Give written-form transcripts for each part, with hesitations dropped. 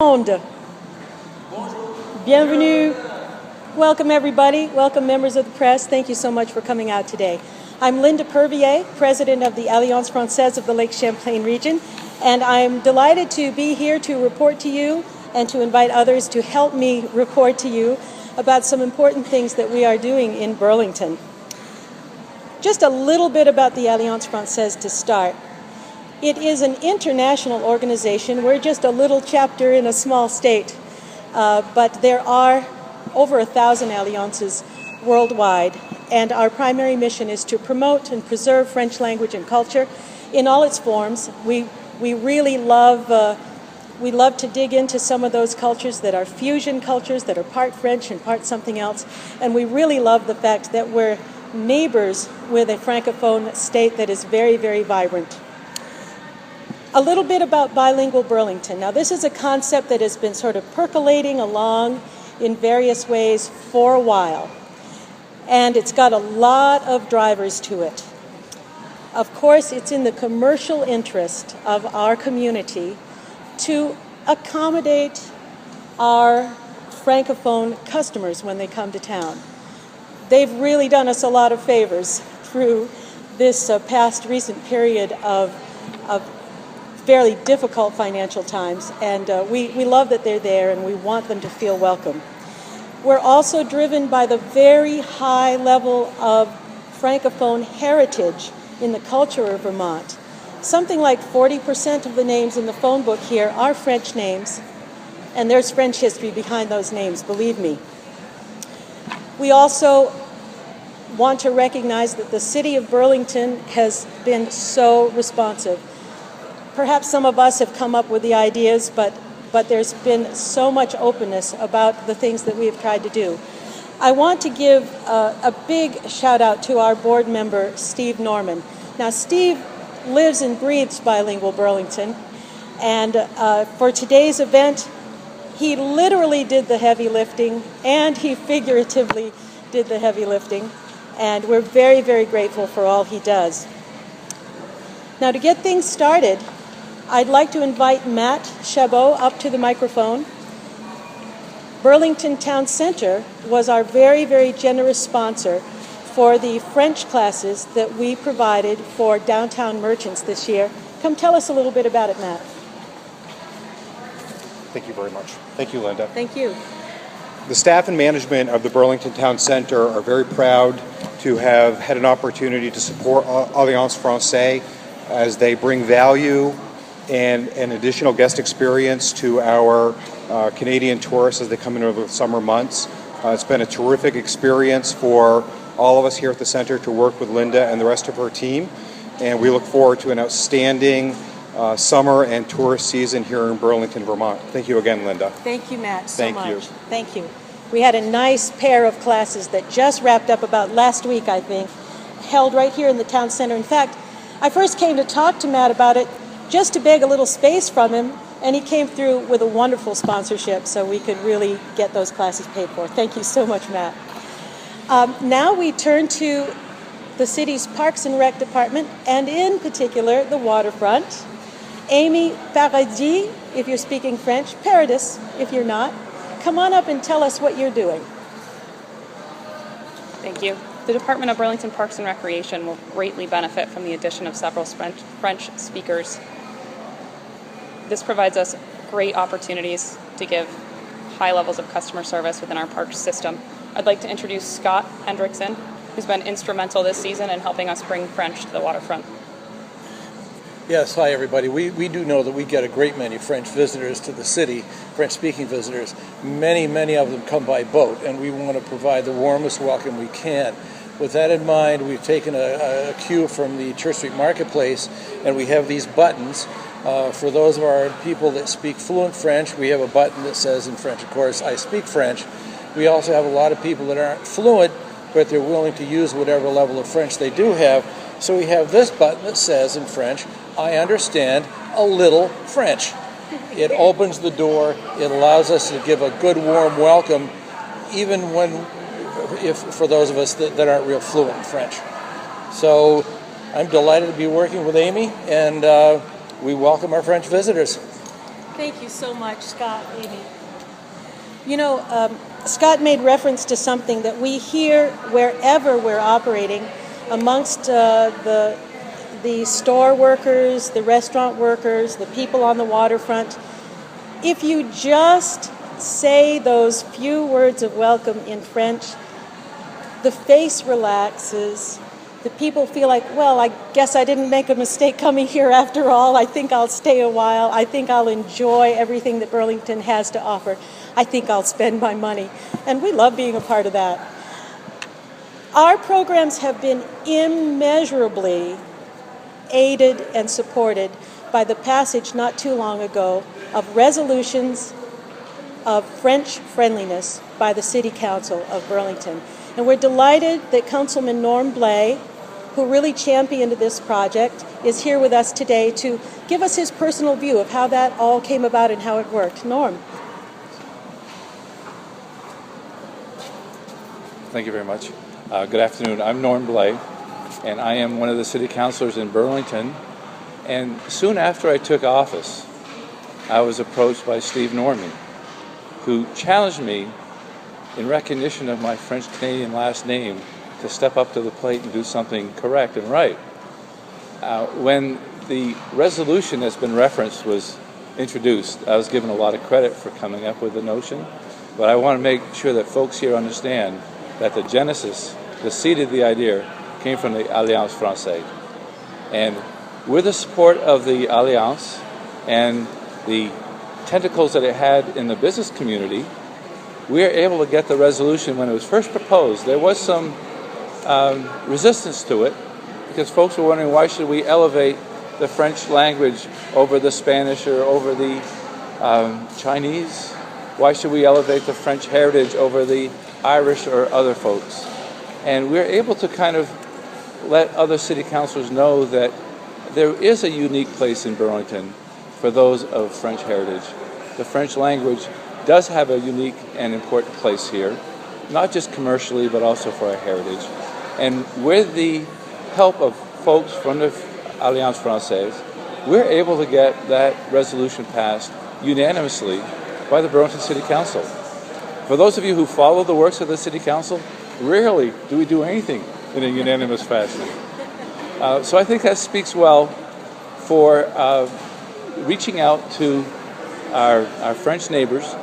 Bonjour. Bienvenue. Welcome everybody. Welcome members of the press. Thank you so much for coming out today. I'm Linda Pervier, President of the Alliance Française of the Lake Champlain region, and I'm delighted to be here to report to you and to invite others to help me report to you about some important things that we are doing in Burlington. Just a little bit about the Alliance Française to start. It is an international organization. We're just a little chapter in a small state, but there are over 1,000 alliances worldwide, and our primary mission is to promote and preserve French language and culture in all its forms. We really love to dig into some of those cultures that are fusion cultures, that are part French and part something else, and we really love the fact that we're neighbors with a Francophone state that is very, very vibrant. A little bit about Bilingual Burlington. Now, this is a concept that has been sort of percolating along in various ways for a while, and it's got a lot of drivers to it. Of course, it's in the commercial interest of our community to accommodate our Francophone customers when they come to town. They've really done us a lot of favors through this past recent period of fairly difficult financial times, and we love that they're there and we want them to feel welcome. We're also driven by the very high level of Francophone heritage in the culture of Vermont. Something like 40% of the names in the phone book here are French names, and there's French history behind those names, believe me. We also want to recognize that the city of Burlington has been so responsive. Perhaps some of us have come up with the ideas, but there's been so much openness about the things that we have tried to do. I want to give a big shout out to our board member, Steve Norman. Now, Steve lives and breathes Bilingual Burlington, and for today's event, he literally did the heavy lifting, and he figuratively did the heavy lifting, and we're very, very grateful for all he does. Now, to get things started, I'd like to invite Matt Chabot up to the microphone. Burlington Town Center was our very, very generous sponsor for the French classes that we provided for downtown merchants this year. Come tell us a little bit about it, Matt. Thank you very much. Thank you, Linda. Thank you. The staff and management of the Burlington Town Center are very proud to have had an opportunity to support Alliance Française as they bring value and an additional guest experience to our Canadian tourists as they come in over the summer months. It's been a terrific experience for all of us here at the center to work with Linda and the rest of her team, and we look forward to an outstanding summer and tourist season here in Burlington, Vermont. Thank you again, Linda. Thank you, Matt, so Thank much. you. Thank you. We had a nice pair of classes that just wrapped up about last week, I think, held right here in the town center. In fact, I first came to talk to Matt about it just to beg a little space from him, and he came through with a wonderful sponsorship so we could really get those classes paid for. Thank you so much, Matt. Now we turn to the city's Parks and Rec department, and in particular, the waterfront. Amy Paradis, if you're speaking French, Paradis, if you're not. Come on up and tell us what you're doing. Thank you. The Department of Burlington Parks and Recreation will greatly benefit from the addition of several French speakers. This provides us great opportunities to give high levels of customer service within our park system. I'd like to introduce Scott Hendrickson, who's been instrumental this season in helping us bring French to the waterfront. Yes, hi everybody. We do know that we get a great many French visitors to the city, French-speaking visitors. Many of them come by boat, and we want to provide the warmest welcome we can. With that in mind, we've taken a cue from the Church Street Marketplace, and we have these buttons. For those of our people that speak fluent French, we have a button that says in French, of course, I speak French. We also have a lot of people that aren't fluent, but they're willing to use whatever level of French they do have. So we have this button that says in French, I understand a little French. It opens the door. It allows us to give a good, warm welcome, even for those of us that aren't real fluent in French. So I'm delighted to be working with Amy, and we welcome our French visitors. Thank you so much, Scott, Amy. You know, Scott made reference to something that we hear wherever we're operating amongst the store workers, the restaurant workers, the people on the waterfront. If you just say those few words of welcome in French, the face relaxes. The people feel like, well, I guess I didn't make a mistake coming here after all. I think I'll stay a while. I think I'll enjoy everything that Burlington has to offer. I think I'll spend my money. And we love being a part of that. Our programs have been immeasurably aided and supported by the passage not too long ago of resolutions of French friendliness by the City Council of Burlington. And we're delighted that Councilman Norm Blais, who really championed this project, is here with us today to give us his personal view of how that all came about and how it worked. Norm. Thank you very much. Good afternoon. I'm Norm Blais, and I am one of the city councilors in Burlington. And soon after I took office, I was approached by Steve Norman, who challenged me in recognition of my French-Canadian last name to step up to the plate and do something correct and right. When the resolution that's been referenced was introduced, I was given a lot of credit for coming up with the notion, but I want to make sure that folks here understand that the genesis, the seed of the idea, came from the Alliance Française. And with the support of the Alliance and the tentacles that it had in the business community, we were able to get the resolution. When it was first proposed, there was some resistance to it because folks were wondering, why should we elevate the French language over the Spanish or over the Chinese? Why should we elevate the French heritage over the Irish or other folks? And we're able to kind of let other city councilors know that there is a unique place in Burlington for those of French heritage. The French language does have a unique and important place here, not just commercially, but also for our heritage. And with the help of folks from the Alliance Française, we're able to get that resolution passed unanimously by the Burlington City Council. For those of you who follow the works of the City Council, rarely do we do anything in a unanimous fashion. So I think that speaks well for reaching out to our French neighbors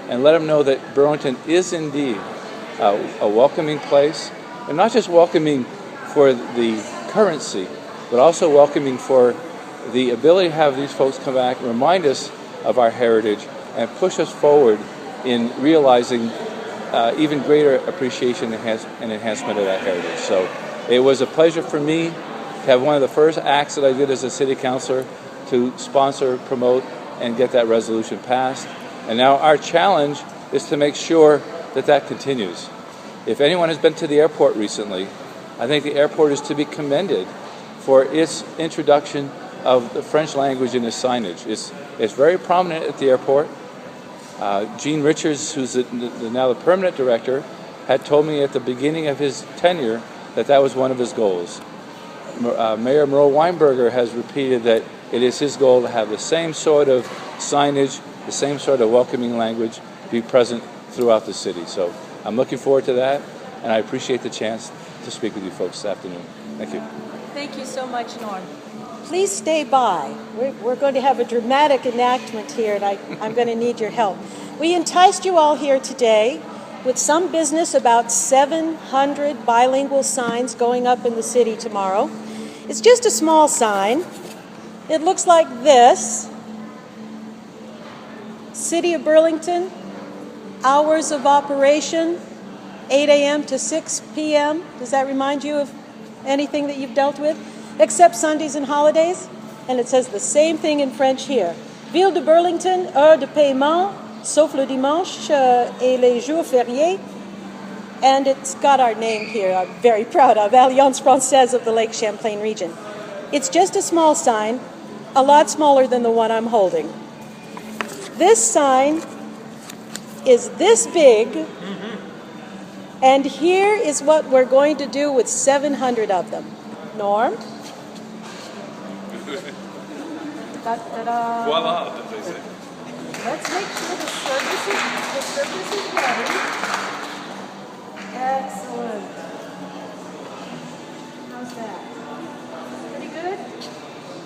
and let them know that Burlington is indeed a welcoming place, and not just welcoming for the currency, but also welcoming for the ability to have these folks come back, remind us of our heritage, and push us forward in realizing even greater appreciation and enhancement of that heritage. So it was a pleasure for me to have one of the first acts that I did as a city councilor to sponsor, promote, and get that resolution passed. And now our challenge is to make sure that that continues. If anyone has been to the airport recently, I think the airport is to be commended for its introduction of the French language in its signage. It's very prominent at the airport. Gene Richards, who's now the permanent director, had told me at the beginning of his tenure that was one of his goals. Mayor Merle Weinberger has repeated that it is his goal to have the same sort of signage, the same sort of welcoming language be present throughout the city. So I'm looking forward to that, and I appreciate the chance to speak with you folks this afternoon. Thank you. Thank you so much, Norm. Please stay by. We're going to have a dramatic enactment here, and I'm going to need your help. We enticed you all here today with some business about 700 bilingual signs going up in the city tomorrow. It's just a small sign. It looks like this. City of Burlington, hours of operation, 8 a.m. to 6 p.m. Does that remind you of anything that you've dealt with? Except Sundays and holidays. And it says the same thing in French here. Ville de Burlington, heure de paiement, sauf le dimanche et les jours fériés. And it's got our name here, I'm very proud of, Alliance Française of the Lake Champlain region. It's just a small sign, a lot smaller than the one I'm holding. This sign is this big, and here is what we're going to do with 700 of them. Norm? Voila, as they say. Let's make sure the service is ready. Excellent. How's that? Pretty good?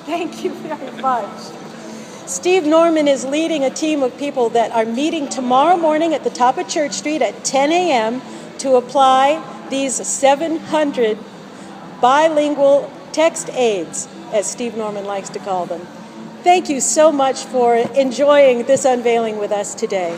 Thank you very much. Steve Norman is leading a team of people that are meeting tomorrow morning at the top of Church Street at 10 a.m. to apply these 700 bilingual text aids, as Steve Norman likes to call them. Thank you so much for enjoying this unveiling with us today.